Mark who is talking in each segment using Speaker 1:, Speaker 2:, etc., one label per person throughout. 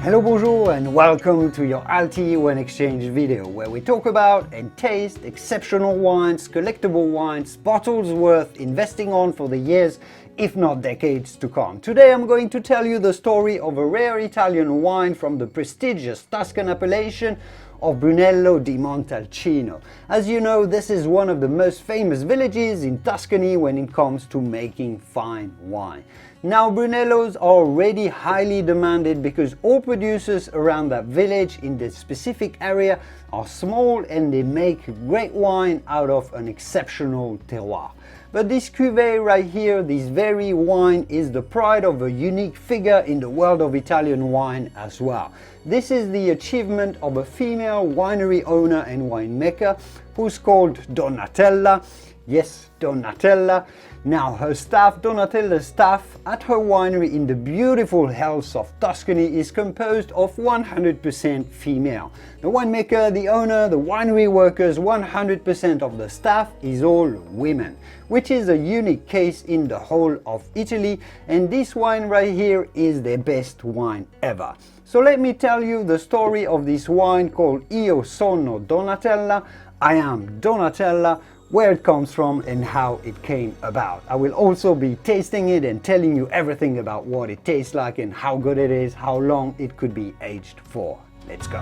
Speaker 1: Hello, bonjour, and welcome to your Alti Wine Exchange video, where we talk about and taste exceptional wines, collectible wines, bottles worth investing on for the years, if not decades to come. Today I'm going to tell you the story of a rare Italian wine from the prestigious Tuscan appellation of Brunello di Montalcino. As you know, this is one of the most famous villages in Tuscany when it comes to making fine wine. Now, Brunellos are already highly demanded because all producers around that village in this specific area are small and they make great wine out of an exceptional terroir. But this cuvée right here, this very wine, is the pride of a unique figure in the world of Italian wine as well. This is the achievement of a female winery owner and winemaker who's called Donatella. Yes, Donatella. Now, her staff, Donatella's staff at her winery in the beautiful hills of Tuscany is composed of 100% female. The winemaker, the owner, the winery workers, 100% of the staff is all women, which is a unique case in the whole of Italy, and this wine right here is their best wine ever. So let me tell you the story of this wine called Io sono Donatella, I am Donatella, where it comes from and how it came about. I will also be tasting it and telling you everything about what it tastes like and how good it is, how long it could be aged for. Let's go.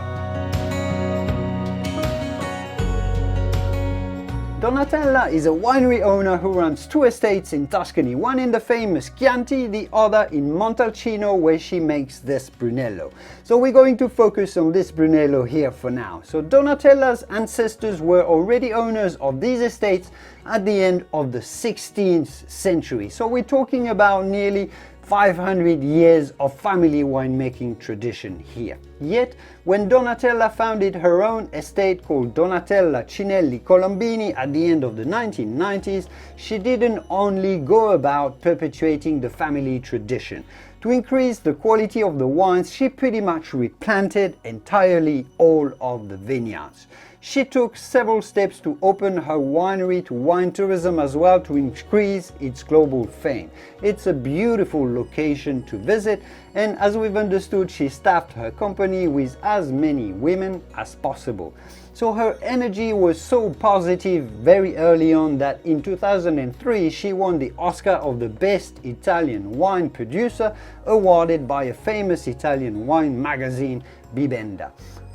Speaker 1: Donatella is a winery owner who runs two estates in Tuscany, one in the famous Chianti, the other in Montalcino, where she makes this Brunello. So we're going to focus on this Brunello here for now. So Donatella's ancestors were already owners of these estates at the end of the 16th century. So we're talking about nearly 500 years of family winemaking tradition here. Yet, when Donatella founded her own estate called Donatella Cinelli Colombini at the end of the 1990s, she didn't only go about perpetuating the family tradition. To increase the quality of the wines, she pretty much replanted entirely all of the vineyards. She took several steps to open her winery to wine tourism as well to increase its global fame. It's a beautiful location to visit, and as we've understood, she staffed her company with as many women as possible. So her energy was so positive very early on that in 2003 she won the Oscar of the Best Italian Wine Producer, awarded by a famous Italian wine magazine, Bibenda.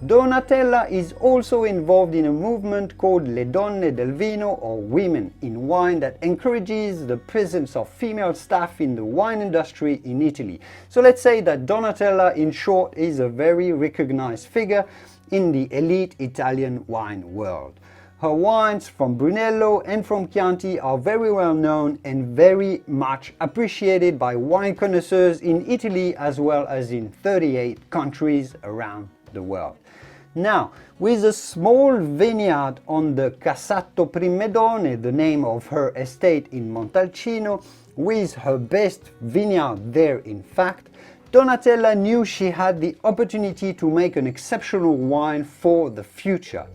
Speaker 1: Donatella is also involved in a movement called Le Donne del Vino, or Women in Wine, that encourages the presence of female staff in the wine industry in Italy. So let's say that Donatella, in short, is a very recognized figure in the elite Italian wine world. Her wines from Brunello and from Chianti are very well known and very much appreciated by wine connoisseurs in Italy as well as in 38 countries around the world. Now, with a small vineyard on the Cassato Primedone, the name of her estate in Montalcino, with her best vineyard there in fact, Donatella knew she had the opportunity to make an exceptional wine for the future,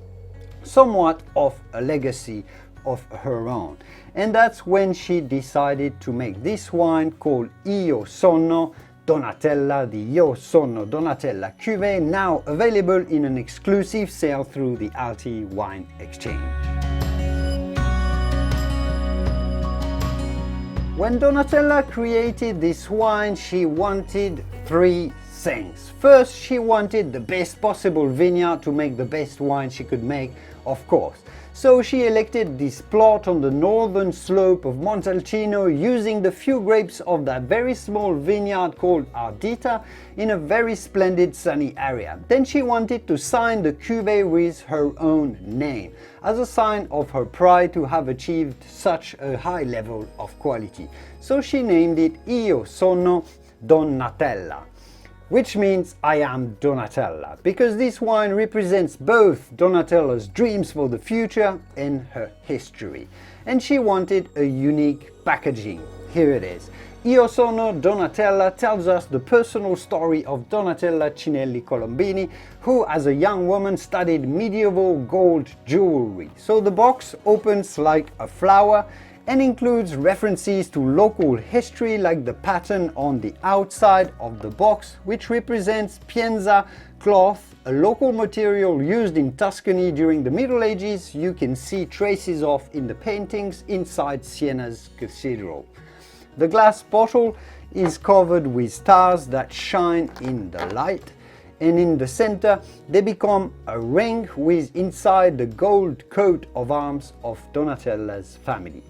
Speaker 1: somewhat of a legacy of her own. And that's when she decided to make this wine called Io sono Donatella, the Io sono Donatella cuvée, now available in an exclusive sale through the Alti Wine Exchange. When Donatella created this wine, she wanted three things. First, she wanted the best possible vineyard to make the best wine she could make, of course. So she elected this plot on the northern slope of Montalcino, using the few grapes of that very small vineyard called Ardita in a very splendid sunny area. Then she wanted to sign the cuvée with her own name, as a sign of her pride to have achieved such a high level of quality. So she named it Io sono Donatella, which means I am Donatella, because this wine represents both Donatella's dreams for the future and her history. And she wanted a unique packaging. here it is. Io sono Donatella tells us the personal story of Donatella Cinelli Colombini, who as a young woman studied medieval gold jewelry. So the box opens like a flower and includes references to local history, like the pattern on the outside of the box, which represents Pienza cloth, a local material used in Tuscany during the Middle Ages. You can see traces of in the paintings inside Siena's Cathedral. The glass bottle is covered with stars that shine in the light, and in the center they become a ring with inside the gold coat of arms of Donatella's family.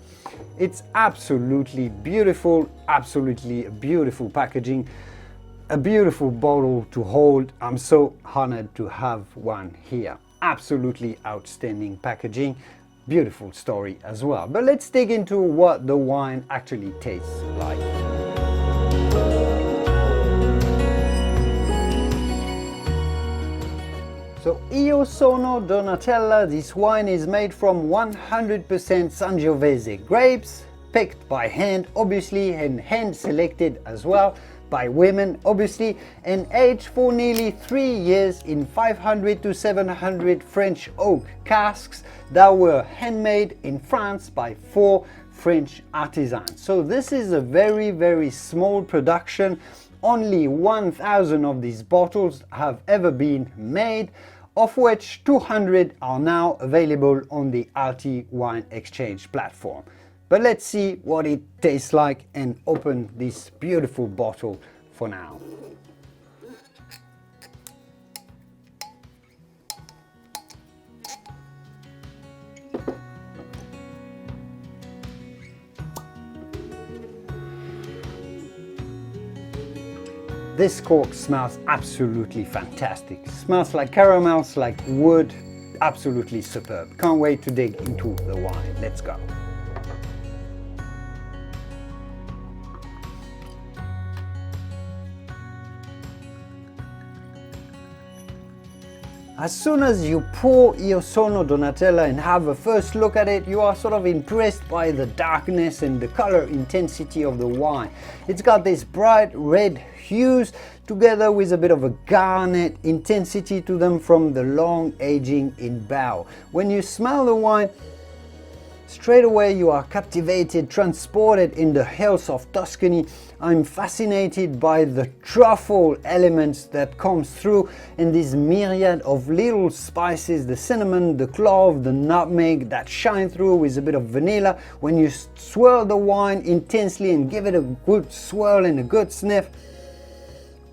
Speaker 1: It's absolutely beautiful, absolutely beautiful packaging, a beautiful bottle to hold. I'm so honored to have one here. Absolutely outstanding packaging. Beautiful story as well. But let's dig into what the wine actually tastes like. So Io sono Donatella, this wine is made from 100% Sangiovese grapes, picked by hand obviously, and hand selected as well by women obviously, and aged for nearly 3 years in 500 to 700 French oak casks that were handmade in France by 4 French artisans. So this is a very small production. Only 1,000 of these bottles have ever been made, of which 200 are now available on the Alti Wine Exchange platform. But let's see what it tastes like and open this beautiful bottle for now. This cork smells absolutely fantastic. It smells like caramels, like wood, absolutely superb. Can't wait to dig into the wine. Let's go. As soon as you pour Io sono Donatella and have a first look at it, you are sort of impressed by the darkness and the color intensity of the wine. It's got this bright red hues together with a bit of a garnet intensity to them from the long aging in barrel. When you smell the wine, straight away you are captivated, transported in the hills of Tuscany. I'm fascinated by the truffle elements that comes through and this myriad of little spices, the cinnamon, the clove, the nutmeg that shine through with a bit of vanilla. When you swirl the wine intensely and give it a good swirl and a good sniff,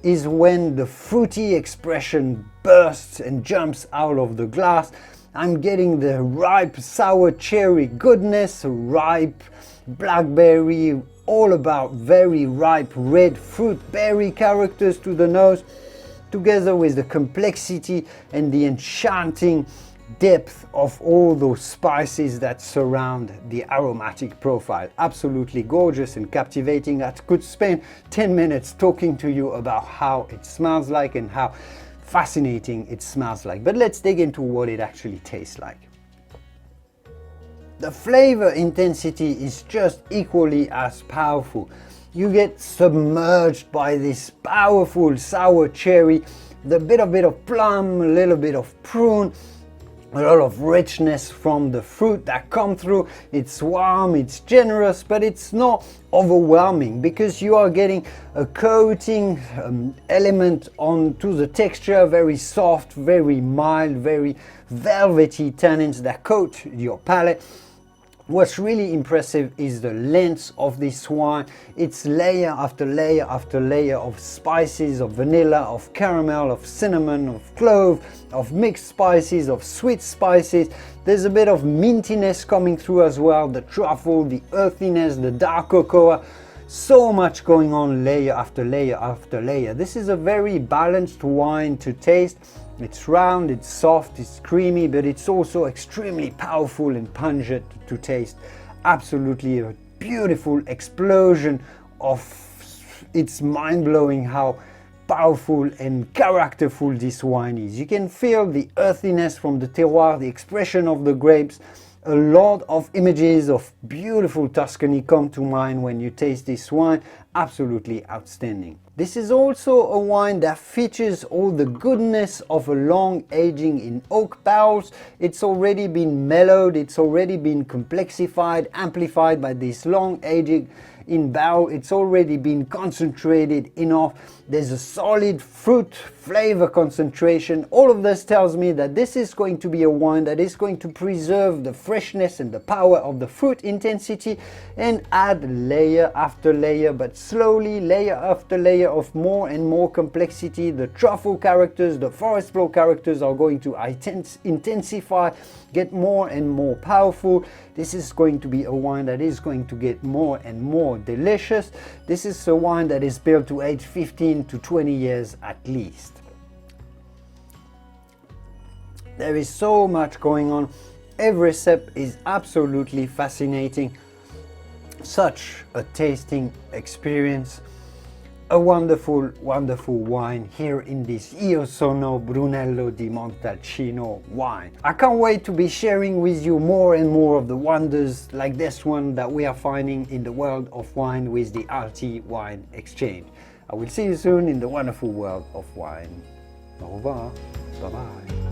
Speaker 1: is when the fruity expression bursts and jumps out of the glass. I'm getting the ripe sour cherry goodness, ripe blackberry, all about very ripe red fruit berry characters to the nose, together with the complexity and the enchanting depth of all those spices that surround the aromatic profile. Absolutely gorgeous and captivating. I could spend 10 minutes talking to you about how it smells like and how fascinating it smells like. But let's dig into what it actually tastes like. The flavor intensity is just equally as powerful. You get submerged by this powerful sour cherry, the bit of plum, a little bit of prune, a lot of richness from the fruit that come through. It's warm, it's generous, but it's not overwhelming because you are getting a coating element onto the texture, very soft, very mild, very velvety tannins that coat your palate. What's really impressive is the length of this wine. It's layer after layer after layer of spices, of vanilla, of caramel, of cinnamon, of clove, of mixed spices, of sweet spices. There's a bit of mintiness coming through as well, the truffle, the earthiness, the dark cocoa. So much going on layer after layer after layer. This is a very balanced wine to taste. It's round, it's soft, it's creamy, but it's also extremely powerful and pungent to taste. Absolutely a beautiful explosion of, it's mind-blowing how powerful and characterful this wine is. You can feel the earthiness from the terroir, the expression of the grapes, A lot of images of beautiful Tuscany come to mind when you taste this wine. Absolutely outstanding. This is also a wine that features all the goodness of a long aging in oak barrels. It's already been mellowed, it's already been complexified, amplified by this long aging in barrel. It's already been concentrated enough. There's a solid fruit flavor concentration. All of this tells me that this is going to be a wine that is going to preserve the freshness and the power of the fruit intensity and add layer after layer, but slowly, layer after layer of more and more complexity. The truffle characters, the forest floor characters are going to intensify, get more and more powerful. This is going to be a wine that is going to get more and more delicious. This is a wine that is built to age 15 to 20 years at least. There is so much going on. Every sip is absolutely fascinating. Such a tasting experience. A wonderful, wonderful wine here in this Io Sono Brunello di Montalcino wine. I can't wait to be sharing with you more and more of the wonders like this one that we are finding in the world of wine with the Alti Wine Exchange. I will see you soon in the wonderful world of wine. Au revoir. Bye-bye.